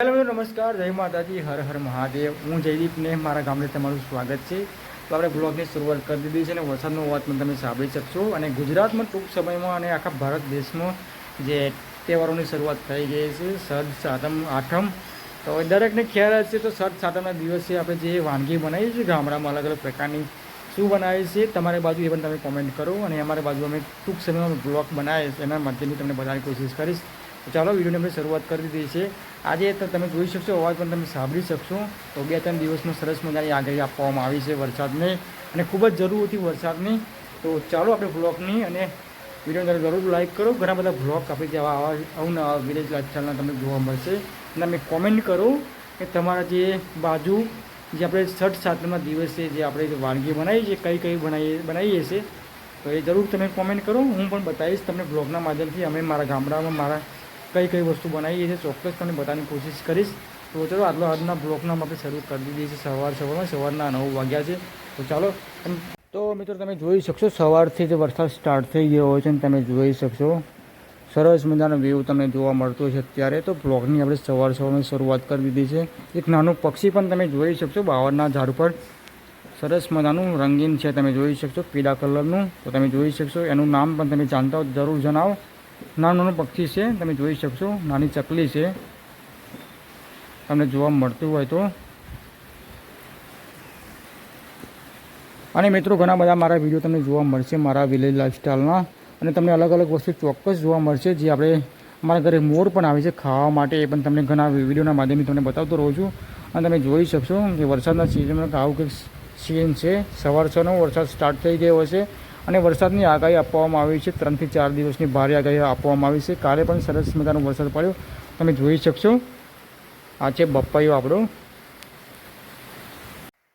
Hello મિત્રો, નમસ્કાર, જય માતાજી, હર હર મહાદેવ. હું જયદીપને મારા ગામડે તમારું સ્વાગત છે. તો આપણે બ્લોગની શરૂઆત કરી દીધી છે અને વરસાદનો અવાજ પણ તમે સાંભળી શકશો. અને ગુજરાતમાં ટૂંક સમયમાં અને આખા ભારત દેશમાં જે તહેવારોની શરૂઆત થઈ ગઈ છે, સદ સાતમ આઠમ. તો દરેકને ખ્યાલ હશે તો સદ સાતમના દિવસે આપણે જે વાનગી બનાવીએ છીએ ગામડામાં અલગ અલગ પ્રકારની શું બનાવીએ છીએ, તમારી બાજુ એ પણ તમે કોમેન્ટ કરો. અને અમારી બાજુ અમે ટૂંક સમયમાં બ્લોગ બનાવીએ એના માધ્યમથી તમને બધાની કોશિશ કરીશ. તો ચાલો વિડીયોની આપણે શરૂઆત કરી દીધી છે. આજે તો તમે જોઈ શકશો, અવાજ પણ તમે સાંભળી શકશો. તો 2-3 દિવસમાં સરસ મજાની આગાહી આપવામાં આવી છે વરસાદની, અને ખૂબ જ જરૂર હતી વરસાદની. તો ચાલો આપણે બ્લોગની અને વિડીયોને જરૂર લાઈક કરો. ઘણા બધા બ્લોગ આપણે જેવા આવા વિલેજ લાઈફસ્ટાઈલના તમને જોવા મળશે. અને તમે કોમેન્ટ કરો કે તમારા જે બાજુ જે આપણે છઠ સાતમના દિવસે જે આપણે વાનગી બનાવીએ છીએ કઈ કઈ બનાવીએ છીએ, તો એ જરૂર તમે કોમેન્ટ કરો. હું પણ બતાવીશ તમને બ્લોગના માધ્યમથી. અમે મારા ગામડામાં મારા કઈ કઈ વસ્તુ બનાવીએ છીએ ચોક્કસ તમને બતાવવાની કોશિશ કરીશ. તો ચલો આજના બ્લોગના આપણે શરૂ કરી દીધી છે સવારના 9 વાગ્યા છે. તો ચાલો. તો મિત્રો તમે જોઈ શકશો સવારથી જ વરસાદ સ્ટાર્ટ થઈ ગયો હોય છે અને તમે જોઈ શકશો સરસ મજાનો વ્યૂ તમને જોવા મળતો છે અત્યારે. તો બ્લોગની આપણે સવારમાં શરૂઆત કરી દીધી છે. એક નાનું પક્ષી પણ તમે જોઈ શકશો બાવળના ઝાડ પર, સરસ મજાનું રંગીન છે, તમે જોઈ શકશો પીળા કલરનું. તો તમે જોઈ શકશો એનું નામ પણ તમે જાણતા હો જરૂર જણાવો. નાનું પક્ષી છે, તમે જોઈ શકશો, નાની ચકલી છે, તમને જોવા મળતું હોય તો. અને મિત્રો ઘણા બધા મારા વિડીયો તમને જોવા મળશે મારા વિલેજ લાઈફસ્ટાઈલના, અને તમને અલગ અલગ વસ્તુ ચોક્કસ જોવા મળશે. જે આપણે અમારા ઘરે મોર પણ આવે છે ખાવા માટે, એ પણ તમને ઘણા વિડીયોના માધ્યમથી તમને બતાવતો રહું છું. અને તમે જોઈ શકશો કે વરસાદના સિઝનમાં આવું કંઈક સીન છે. સવારનો વરસાદ સ્ટાર્ટ થઈ ગયો હશે અને વરસાદની આગાહી આપવામાં આવી છે. 3 થી 4 દિવસની ભારે આગાહી આપવામાં આવી છે. કાલે પણ સરસ મજાનો વરસાદ પડ્યો, તમે જોઈ શકશો. આ છે બપ્પાયો આપણો.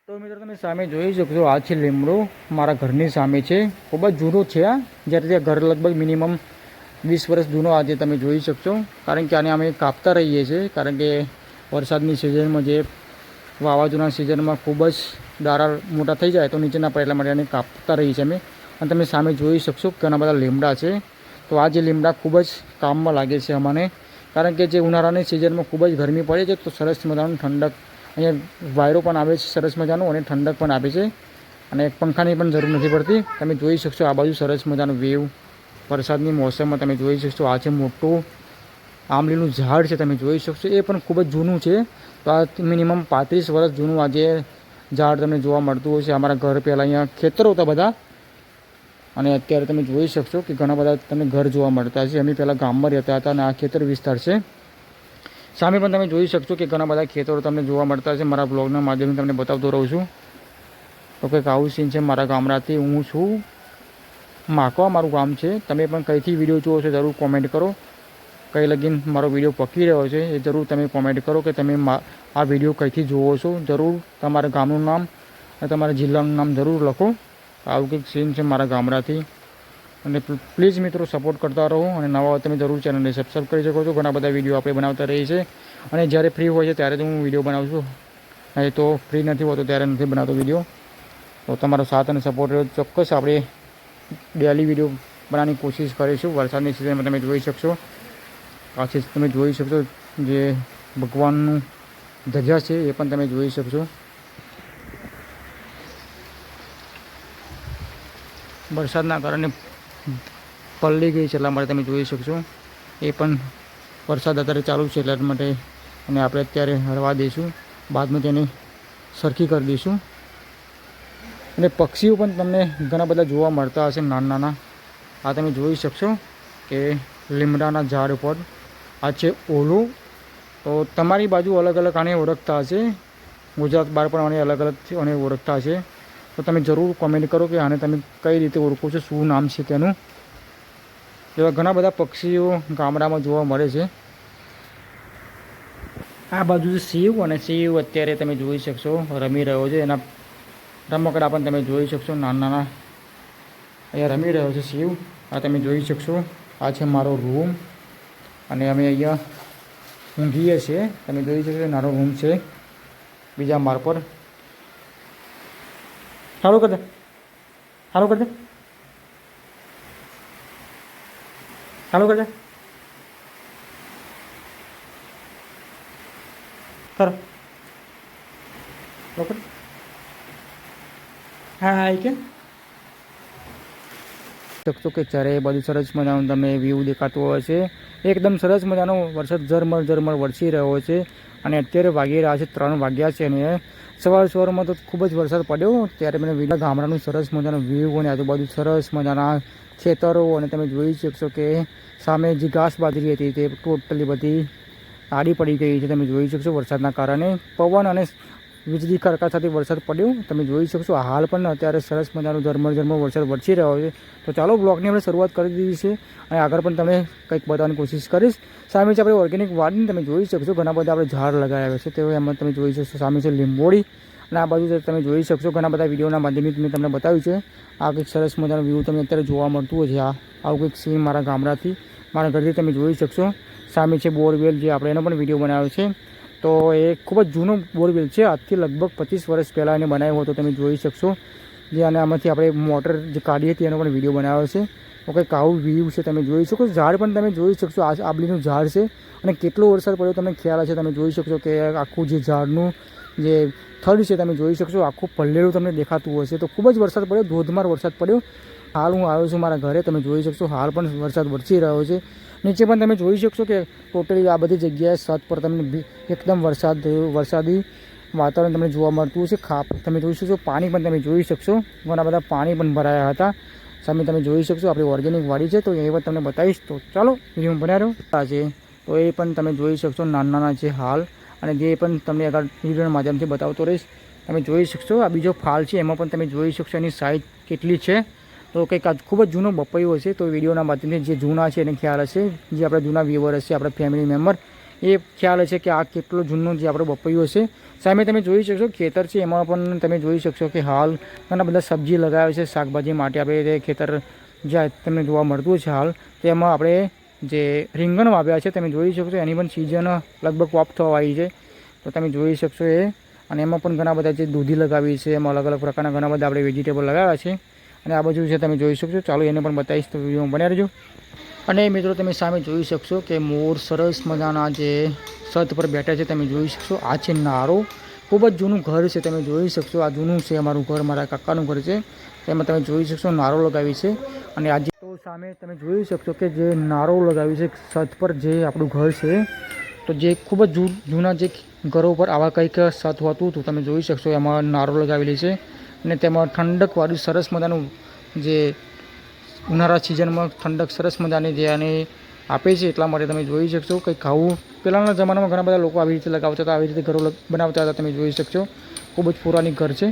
તો મિત્રો તમે સામે જોઈ શકશો, આ છે લીમડો, મારા ઘરની સામે છે. ખૂબ જ જૂનો છે આ, જ્યારે તે ઘર લગભગ મિનિમમ 20 વર્ષ જૂનો આજે તમે જોઈ શકશો. કારણ કે આને અમે કાપતા રહીએ છીએ, કારણ કે વરસાદની સિઝનમાં જે વાવાઝોડાના સિઝનમાં ખૂબ જ ડારા મોટા થઈ જાય તો નીચેના પડે, એટલા માટે આને કાપતા રહીએ છીએ અમે. અને તમે સામે જોઈ શકશો ઘણા બધા લીમડા છે. તો આ જે લીમડા ખૂબ જ કામમાં લાગે છે અમને, કારણ કે જે ઉનાળાની સિઝનમાં ખૂબ જ ગરમી પડે છે તો સરસ મજાનું ઠંડક અહીંયા વાયરો પણ આવે છે સરસ મજાનો, અને ઠંડક પણ આપે છે, અને પંખાની પણ જરૂર નથી પડતી. તમે જોઈ શકશો આ બાજુ સરસ મજાનું વ્યૂ વરસાદની મોસમમાં તમે જોઈ શકશો. આ છે મોટું આંબલીનું ઝાડ છે, તમે જોઈ શકશો, એ પણ ખૂબ જ જૂનું છે. તો આ મિનિમમ 35 વર્ષ જૂનું આજે ઝાડ તમને જોવા મળતું હશે. અમારા ઘર પહેલાં અહીંયા ખેતરો હતા બધા, અને અત્યારે તમે જોઈ શકશો કે ઘણા બધા તમને ઘર જોવા મળતા છે. અમે પહેલાં ગામમાં રહેતા હતા અને આ ખેતર વિસ્તાર છે. સામે પણ તમે જોઈ શકશો કે ઘણા બધા ખેતરો તમને જોવા મળતા છે. મારા બ્લોગના માધ્યમથી તમને બતાવતો રહું છું. તો કંઈક આવું સીન છે મારા ગામડાથી. હું છું માકવા, મારું ગામ છે. તમે પણ કઈથી વિડીયો જુઓ છો જરૂર કોમેન્ટ કરો. કઈ લગીન મારો વિડીયો પકી રહ્યો છે એ જરૂર તમે કોમેન્ટ કરો કે તમે આ વિડીયો કઈથી જુઓ છો. જરૂર તમારા ગામનું નામ અને તમારા જિલ્લાનું નામ જરૂર લખો. આવું કંઈક સીન છે મારા ગામડાથી. અને પ્લીઝ મિત્રો સપોર્ટ કરતા રહો, અને નવા હોય તમે જરૂર ચેનલને સબસ્ક્રાઈબ કરી શકો છો. ઘણા બધા વિડીયો આપણે બનાવતા રહીએ છીએ, અને જ્યારે ફ્રી હોય છે ત્યારે જ હું વિડીયો બનાવું છું. નહીં તો ફ્રી નથી હોતો ત્યારે નથી બનાવતો વિડીયો. તો તમારો સાથ અને સપોર્ટ રહ્યો ચોક્કસ આપણે ડેલી વિડીયો બનાવવાની કોશિશ કરીશું. વરસાદની સિઝનમાં તમે જોઈ શકશો, પાછી તમે જોઈ શકશો જે ભગવાનનું ધજા છે એ પણ તમે જોઈ શકશો. વરસાદના કારણે પલળી ગઈ છે એટલા માટે તમે જોઈ શકશો. એ પણ વરસાદ અત્યારે ચાલુ છે એટલા માટે, અને આપણે અત્યારે હરવા દઈશું, બાદમાં તેને સરખી કરી દઈશું. અને પક્ષીઓ પણ તમને ઘણા બધા જોવા મળતા હશે નાના નાના. આ તમે જોઈ શકશો કે લીમડાના ઝાડ ઉપર આ છે ઓલું. તો તમારી બાજુ અલગ અલગ આને ઓળખતા હશે, ગુજરાત બહાર પણ આને અલગ અલગ આને ઓળખતા હશે. તો તમે જરૂર કોમેન્ટ કરો કે આને તમે કઈ રીતે ઓળખો છો, શું નામ છે તેનું. એવા ઘણા બધા પક્ષીઓ ગામડામાં જોવા મળે છે. આ બાજુ છે શિવ, અને શિવ અત્યારે તમે જોઈ શકશો રમી રહ્યો છે. એના રમકડા પણ તમે જોઈ શકશો નાના નાના, અહીંયા રમી રહ્યો છે શિવ. આ તમે જોઈ શકશો. આ છે મારો રૂમ, અને અમે અહીંયા ઊંઘીએ છીએ. તમે જોઈ શકશો નાનો રૂમ છે બીજા માળ પર. સારું કર દે, સારું કર દે, સારું કર દે. કરો રોકડ હા કે શકશો કે ચારે બાજુ સરસ મજાનું તમે વ્યૂ દેખાતું હોય છે. એકદમ સરસ મજાનો વરસાદ ઝરમર વરસી રહ્યો છે અને અત્યારે વાગી રહ્યા છે 3 વાગ્યા છે અને સવારમાં તો ખૂબ જ વરસાદ પડ્યો. ત્યારે મને વિલા ગામડાનું સરસ મજાનો વ્યૂ અને આજુબાજુ સરસ મજાના ખેતરો અને તમે જોઈ શકશો કે સામે જે ઘાસ બાજરી હતી તે ટોટલી બધી આડી પડી ગઈ છે. તમે જોઈ શકશો વરસાદના કારણે પવન અને વીજળી કડકા સાથે વરસાદ પડ્યો. તમે જોઈ શકશો હાલ પણ અત્યારે સરસ મજાનો ઝરમર વરસાદ વરસી રહ્યો છે. તો ચાલો બ્લોગની આપણે શરૂઆત કરી દીધી છે અને આગળ પણ તમે કંઈક બતાવવાની કોશિશ કરીશ. સામે છે આપણે ઓર્ગેનિક વાડીને તમે જોઈ શકશો ઘણા બધા આપણે ઝાડ લગાવ્યા છે. તેઓ એમાં તમે જોઈ શકશો સામે છે લીંબોડી અને આ બાજુ તમે જોઈ શકશો ઘણા બધા વિડીયોના માધ્યમથી મેં તમને બતાવ્યું છે. આ કંઈક સરસ મજાનો વ્યૂ તમને અત્યારે જોવા મળતું હોય છે. આવું કંઈક સીન મારા ગામડાથી મારા ઘરથી તમે જોઈ શકશો. સામે છે બોરવેલ જે આપણે એનો પણ વિડીયો બનાવ્યો છે. તો એ ખૂબ જ જૂનો બોરવેલ છે. આજથી લગભગ 25 વર્ષ પહેલાં એને બનાવ્યો હતો. તમે જોઈ શકશો જે અને આમાંથી આપણે મોટર જે કાઢી હતી એનો પણ વિડીયો બનાવ્યો છે. તો કંઈક આવું વ્યૂ છે તમે જોઈ શકો. ઝાડ પણ તમે જોઈ શકશો આંબલીનું ઝાડ છે અને કેટલો વરસાદ પડ્યો તમને ખ્યાલ છે. તમે જોઈ શકશો કે આખું જે ઝાડનું જે થડ છે તમે જોઈ શકશો આખું પલ્લેલું તમને દેખાતું હશે. તો ખૂબ જ વરસાદ પડ્યો, ધોધમાર વરસાદ પડ્યો. હાલ હું આવ્યો છું મારા ઘરે. તમે જોઈ શકશો હાલ પણ વરસાદ વરસી રહ્યો છે. નીચે પણ તમે જોઈ શકશો કે ટોટલી આ બધી જગ્યાએ છત પર તમને એકદમ વરસાદી વાતાવરણ તમને જોવા મળતું છે. તમે જોઈ શકશો પાણી પણ તમે જોઈ શકશો ઘણા બધા પાણી પણ ભરાયા હતા. સામે તમે જોઈ શકશો આપણી ઓર્ગેનિક વાડી છે તો એ પણ તમને બતાવીશ. તો ચાલો વિડીયો બનાવ્યો છે તો એ પણ તમે જોઈ શકશો નાના છે હાલ અને જે પણ તમને આગળ વિડીયોના માધ્યમથી બતાવતો રહીશ. તમે જોઈ શકશો આ બીજો ફાલ છે એમાં પણ તમે જોઈ શકશો એની સાઇઝ કેટલી છે. તો કંઈક આ ખૂબ જ જૂનો બપૈયો હશે. તો વિડીયોના માધ્યમથી જે જૂના છે એને ખ્યાલ હશે, જે આપણા જૂના વ્યુઅર હશે આપણા ફેમિલી મેમ્બર એ ખ્યાલ હશે કે આ કેટલો જૂનો જે આપણો બપૈયો હશે. સામે તમે જોઈ શકશો ખેતર છે એમાં પણ તમે જોઈ શકશો કે હાલ ઘણા બધા સબ્જી લગાવે છે શાકભાજી માટે. આપણે ખેતર જ્યાં તમને જોવા મળતું છે હાલ તેમાં આપણે જે રીંગણ વાવ્યા છે તમે જોઈ શકશો એની પણ સિઝન લગભગ ઓફ થવા આવી છે. તો તમે જોઈ શકશો એ અને એમાં પણ ઘણા બધા જે દૂધી લગાવી છે એમાં અલગ અલગ પ્રકારના ઘણા બધા આપણે વેજીટેબલ લગાવ્યા છે અને આ બાજુ છે તમે જોઈ શકશો. ચાલો એને પણ બતાવીશ તો વિડીયો બન્યા રહેજો. અને મિત્રો તમે સામે જોઈ શકશો કે મોર સરસ મજાના જે છત પર બેઠા છે તમે જોઈ શકશો. આ છે નારો, ખૂબ જ જૂનું ઘર છે તમે જોઈ શકશો. આ જૂનું છે અમારું ઘર, મારા કાકાનું ઘર છે. તેમાં તમે જોઈ શકશો નારો લગાવી છે અને આજે તો સામે તમે જોઈ શકશો કે જે નારો લગાવી છે છત પર જે આપણું ઘર છે તો જે ખૂબ જ જૂના જે ઘરો પર આવા કંઈક છત હોતું તો તમે જોઈ શકશો એમાં નારો લગાવેલી છે અને તેમાં ઠંડકવાળું સરસ મજાનું જે ઉનાળા સિઝનમાં ઠંડક સરસ મજાની જે આને આપે છે એટલા માટે તમે જોઈ શકશો. કંઈક ખાવું પહેલાંના જમાનામાં ઘણા બધા લોકો આવી રીતે લગાવતા હતા, આવી રીતે ઘરો બનાવતા હતા. તમે જોઈ શકશો ખૂબ જ પુરાની ઘર છે.